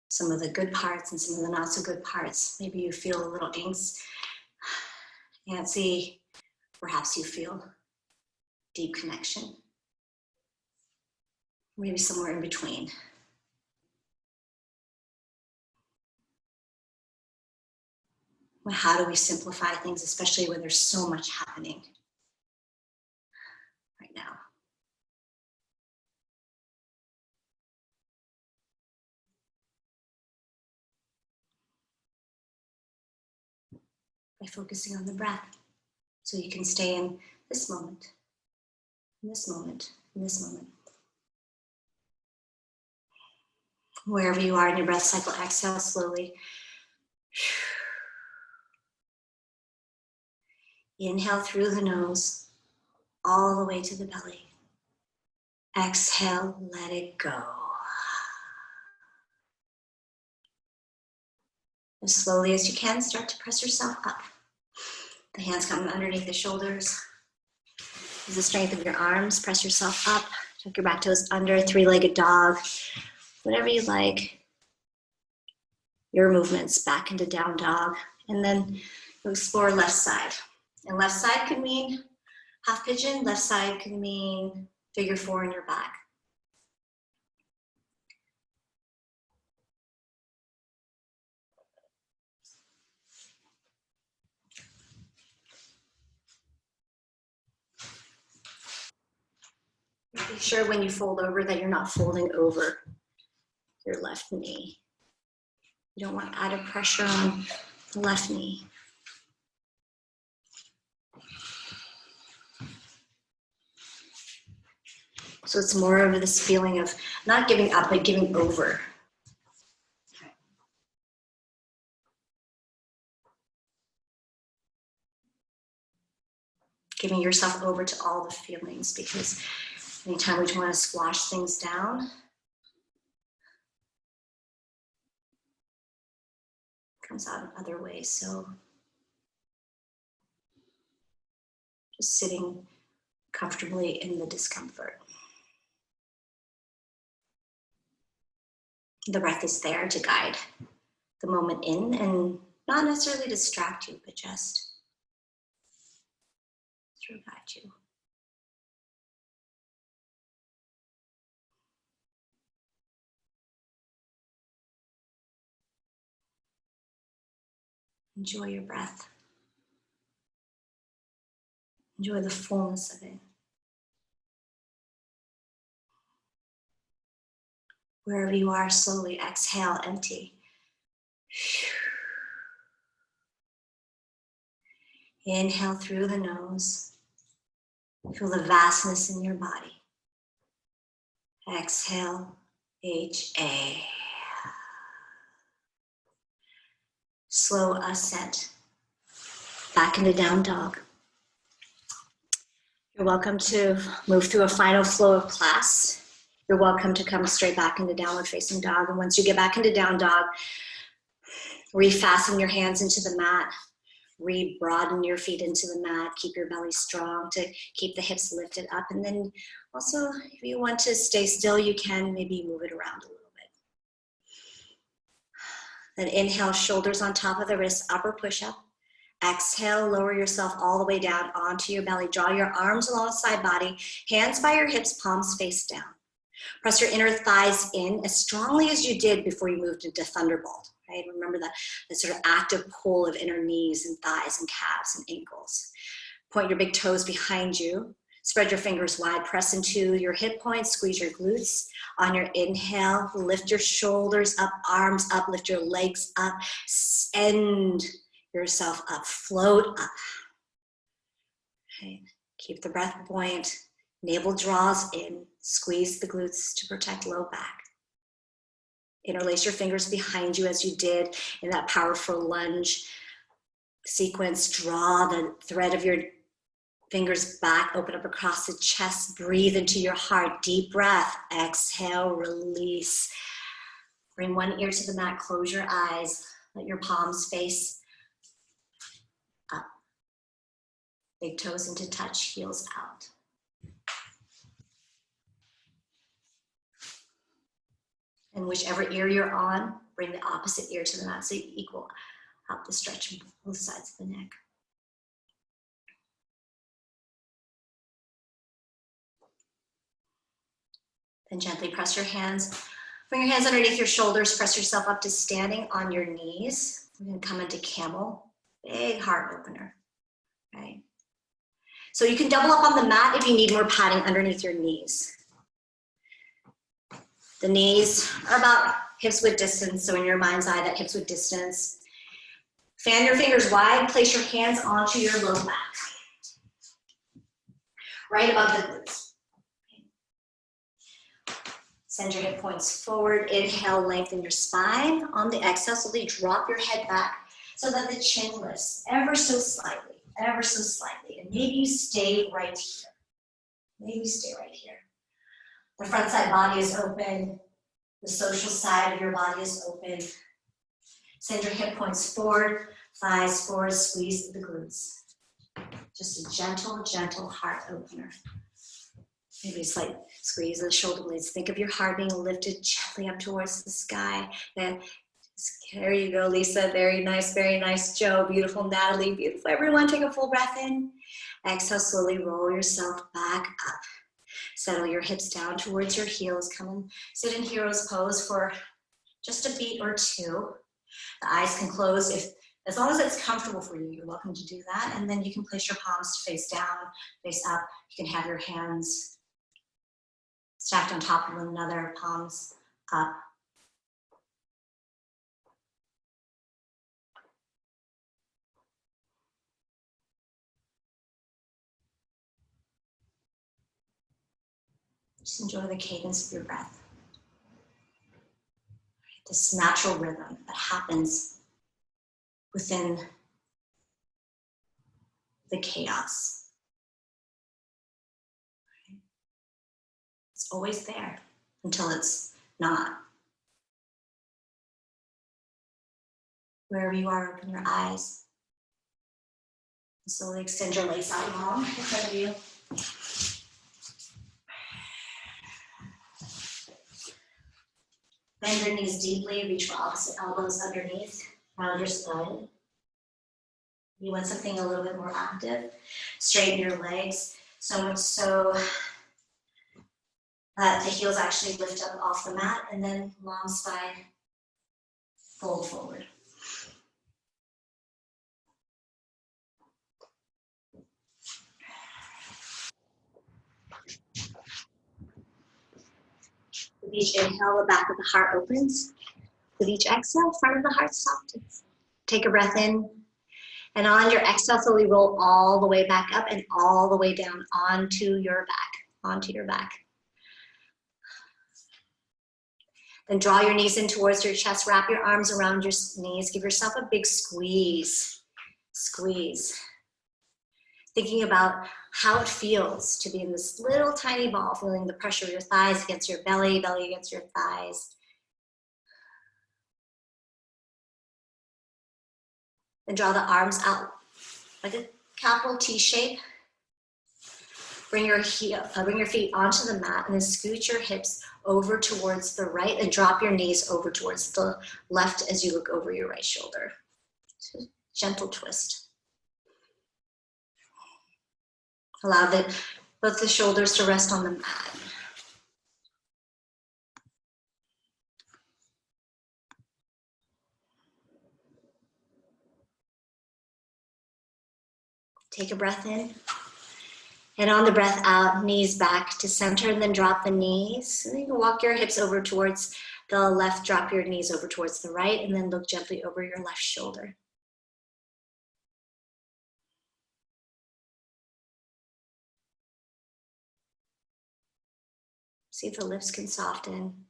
Some of the good parts and some of the not so good parts. Maybe you feel a little angst, antsy. Perhaps you feel deep connection. Maybe somewhere in between. Well, how do we simplify things, especially when there's so much happening right now? By focusing on the breath, so you can stay in this moment, in this moment, in this moment. Wherever you are in your breath cycle, exhale slowly. Inhale through the nose, all the way to the belly. Exhale, let it go. As slowly as you can, start to press yourself up. The hands come underneath the shoulders. Use the strength of your arms, press yourself up. Tuck your back toes under, three-legged dog. Whatever you like. Your movements back into down dog. And then you'll explore left side. And left side could mean half pigeon. Left side could mean figure four in your back. Be sure when you fold over that you're not folding over your left knee. You don't want added pressure on the left knee. So it's more of this feeling of not giving up, but giving over. Giving yourself over to all the feelings, because anytime we want to squash things down, it comes out in other ways. So just sitting comfortably in the discomfort. The breath is there to guide the moment in and not necessarily distract you, but just to guide you. Enjoy your breath. Enjoy the fullness of it. Wherever you are, slowly exhale, empty. Inhale through the nose. Feel the vastness in your body. Exhale, HA. Slow ascent back into down dog. You're welcome to move through a final flow of class. You're welcome to come straight back into downward facing dog. And once you get back into down dog, refasten your hands into the mat. Re-broaden your feet into the mat. Keep your belly strong to keep the hips lifted up. And then also, if you want to stay still, you can maybe move it around a little bit. Then inhale, shoulders on top of the wrists, upper push-up. Exhale, lower yourself all the way down onto your belly. Draw your arms alongside body, hands by your hips, palms face down. Press your inner thighs in as strongly as you did before you moved into Thunderbolt. Right? Remember that sort of active pull of inner knees and thighs and calves and ankles. Point your big toes behind you. Spread your fingers wide. Press into your hip points. Squeeze your glutes. On your inhale, lift your shoulders up, arms up, lift your legs up. Send yourself up. Float up. Okay. Keep the breath buoyant. Navel draws in. Squeeze the glutes to protect low back. Interlace your fingers behind you as you did in that powerful lunge sequence. Draw the thread of your fingers back, open up across the chest. Breathe into your heart. Deep breath. Exhale, release. Bring one ear to the mat. Close your eyes. Let your palms face up. Big toes into touch, heels out. And whichever ear you're on, bring the opposite ear to the mat so you equal out the stretch on both sides of the neck. Then gently press your hands. Bring your hands underneath your shoulders. Press yourself up to standing on your knees. We're going to come into camel. Big heart opener. Right? So you can double up on the mat if you need more padding underneath your knees. The knees are about hips width distance, so in your mind's eye, that hips width distance. Fan your fingers wide, place your hands onto your low back. Right above the glutes. Send your hip points forward. Inhale, lengthen your spine. On the exhale, slowly drop your head back so that the chin lifts ever so slightly, ever so slightly. And maybe you stay right here. Maybe stay right here. The front side body is open. The social side of your body is open. Send your hip points forward, thighs forward, squeeze the glutes. Just a gentle, gentle heart opener. Maybe a slight squeeze of the shoulder blades. Think of your heart being lifted gently up towards the sky. Then there you go, Lisa. Very nice, Joe. Beautiful, Natalie. Beautiful. Everyone, take a full breath in. Exhale, slowly roll yourself back up. Settle your hips down towards your heels. Come and sit in hero's pose for just a beat or two. The eyes can close as long as it's comfortable for you. You're welcome to do that. And then you can place your palms to face down, face up. You can have your hands stacked on top of one another, palms up. Just enjoy the cadence of your breath. This natural rhythm that happens within the chaos. It's always there until it's not. Wherever you are, open your eyes. Slowly extend your legs out long in front of you. Bend your knees deeply, reach for opposite elbows underneath, round your spine. You want something a little bit more active. Straighten your legs, so much so that the heels actually lift up off the mat, and then long spine, fold forward. With each inhale, the back of the heart opens. With each exhale, front of the heart softens. Take a breath in, and on your exhale, slowly roll all the way back up and all the way down onto your back. Then draw your knees in towards your chest, wrap your arms around your knees, give yourself a big squeeze. Squeeze. Thinking about how it feels to be in this little tiny ball, feeling the pressure of your thighs against your belly, belly against your thighs. Then draw the arms out like a capital T shape. Bring your feet onto the mat and then scoot your hips over towards the right and drop your knees over towards the left as you look over your right shoulder. Gentle twist. Allow both the shoulders to rest on the mat. Take a breath in. And on the breath out, knees back to center, and then drop the knees. And then you can walk your hips over towards the left, drop your knees over towards the right, and then look gently over your left shoulder. See if the lips can soften.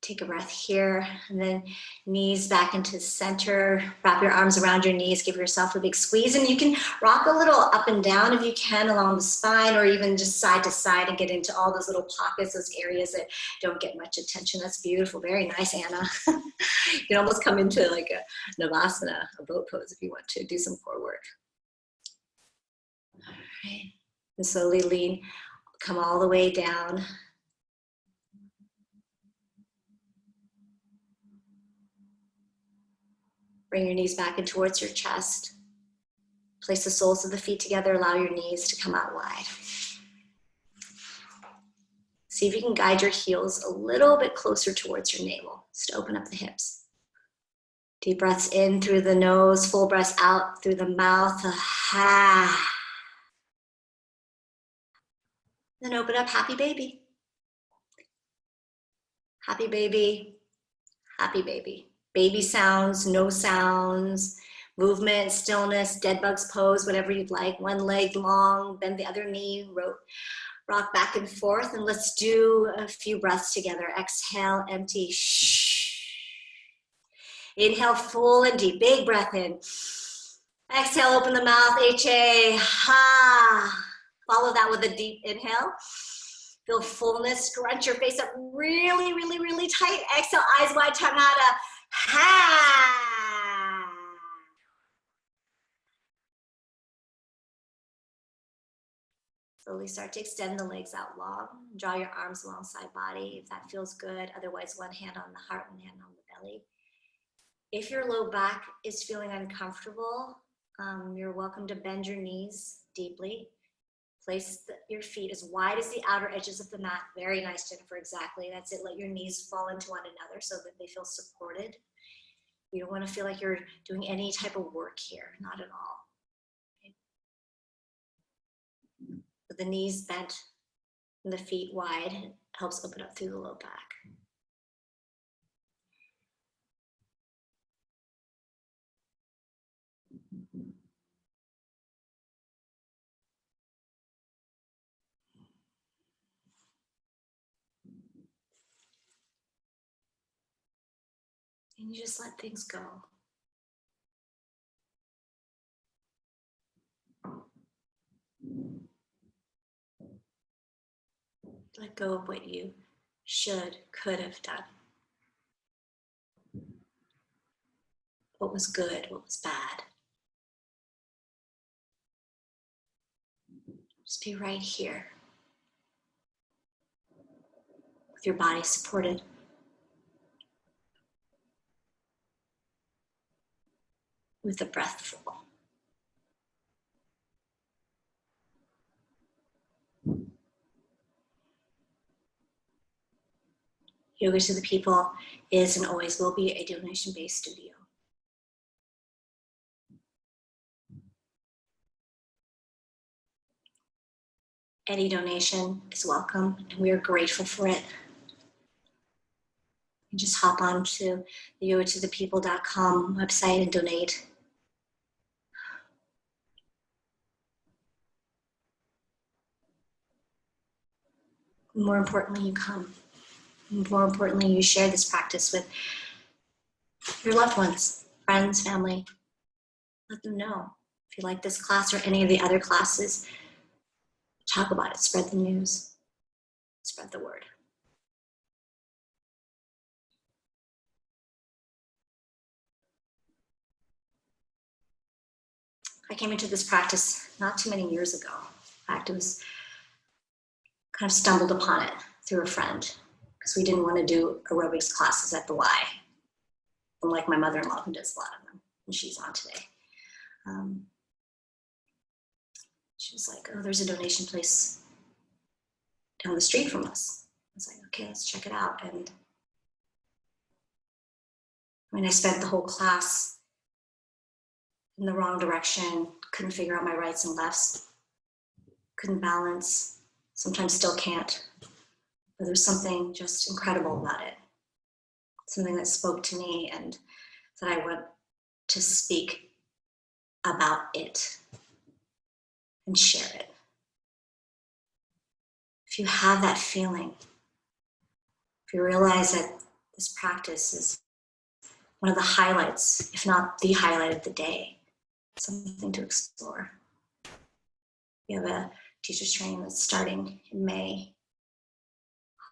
Take a breath here, and then knees back into center. Wrap your arms around your knees, give yourself a big squeeze, and you can rock a little up and down if you can along the spine, or even just side to side and get into all those little pockets, those areas that don't get much attention. That's beautiful. Very nice, Anna. You can almost come into like a Navasana, a boat pose if you want to do some core work. All right. And slowly lean, come all the way down. Bring your knees back in towards your chest. Place the soles of the feet together. Allow your knees to come out wide. See if you can guide your heels a little bit closer towards your navel. Just open up the hips. Deep breaths in through the nose, full breaths out through the mouth. Then open up, happy baby. Happy baby, happy baby. Baby sounds, no sounds, movement, stillness, dead bugs pose, whatever you'd like. One leg long, bend the other knee, rock back and forth, and let's do a few breaths together. Exhale, empty, shh. Inhale, full and deep, big breath in. Exhale, open the mouth, H-A, ha. Follow that with a deep inhale. Feel fullness, scrunch your face up really, really, really tight. Exhale, eyes wide, tongue out, ha. Slowly start to extend the legs out long. Draw your arms alongside body if that feels good. Otherwise, one hand on the heart, one hand on the belly. If your low back is feeling uncomfortable, you're welcome to bend your knees deeply. Place your feet as wide as the outer edges of the mat. Very nice, Jennifer, exactly. That's it. Let your knees fall into one another so that they feel supported. You don't want to feel like you're doing any type of work here, not at all. Okay. With the knees bent and the feet wide, it helps open up through the low back. And you just let things go. Let go of what you should, could have done. what was good, what was bad. Just be right here with your body supported. With the breath full. Yoga to the People is and always will be a donation-based studio. Any donation is welcome, and we are grateful for it. You just hop on to the yogatothepeople.com website and donate. More importantly, you come. More importantly, you share this practice with your loved ones, friends, family. Let them know. If you like this class or any of the other classes, talk about it, spread the news, spread the word. I came into this practice not too many years ago. In fact, it was kind of stumbled upon it through a friend because we didn't want to do aerobics classes at the Y. Unlike my mother-in-law who does a lot of them, and she's on today. She was like, oh, there's a donation place down the street from us. I was like, okay, let's check it out. And I spent the whole class in the wrong direction, couldn't figure out my rights and lefts, couldn't balance, sometimes still can't. But there's something just incredible about it. Something that spoke to me and that I want to speak about it and share it. If you have that feeling, if you realize that this practice is one of the highlights, if not the highlight of the day, something to explore. We have a teacher's training that's starting in May.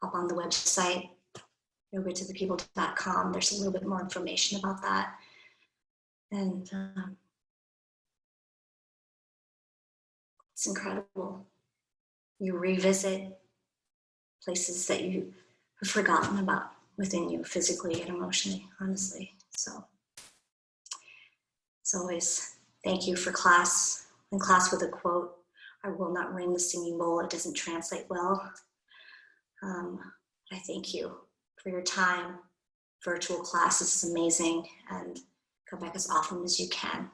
Hop on the website, yogatothepeople.com. There's a little bit more information about that. And it's incredible. You revisit places that you have forgotten about within you, physically and emotionally, honestly. So, as always, thank you for class. In class with a quote, I will not ring the singing bowl. It doesn't translate well. I thank you for your time. Virtual classes is amazing, and come back as often as you can.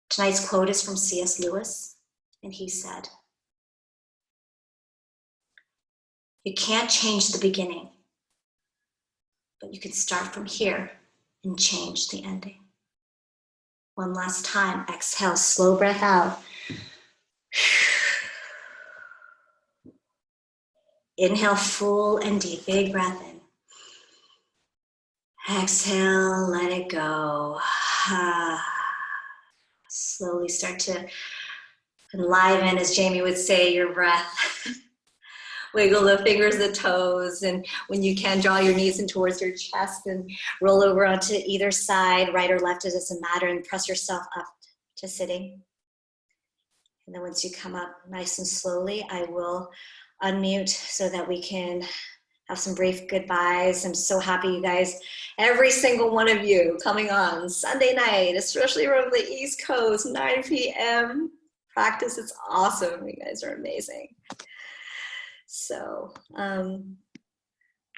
Tonight's quote is from C.S. Lewis, and he said, you can't change the beginning, but you can start from here and change the ending. One last time, exhale, slow breath out. Inhale, full and deep, big breath in. Exhale, let it go. Slowly start to enliven, as Jamie would say, your breath. Wiggle the fingers, the toes, and when you can, draw your knees in towards your chest and roll over onto either side, right or left, it doesn't matter, and press yourself up to sitting. And then once you come up nice and slowly, I will unmute so that we can have some brief goodbyes. I'm so happy you guys, every single one of you coming on Sunday night, especially from the East Coast, 9 p.m. practice. It's awesome. You guys are amazing. So,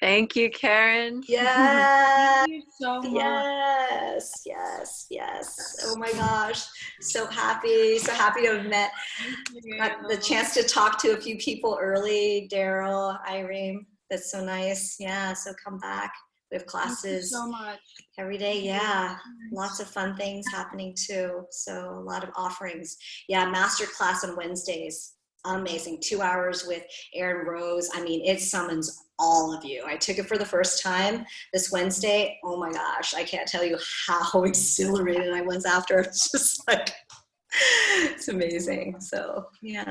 thank you, Karen. Yeah. Thank you so much. Yes. Oh my gosh. So happy to have met. Got the chance to talk to a few people early. Daryl, Irene. That's so nice. Yeah. So come back. We have classes so much every day. Yeah. Lots of fun things happening too. So a lot of offerings. Yeah. Master class on Wednesdays. Amazing. 2 hours with Erin Rose. I mean, it summons all of you. I took it for the first time this Wednesday. Oh my gosh. I can't tell you how exhilarated I was after. It's just like, it's amazing. So yeah.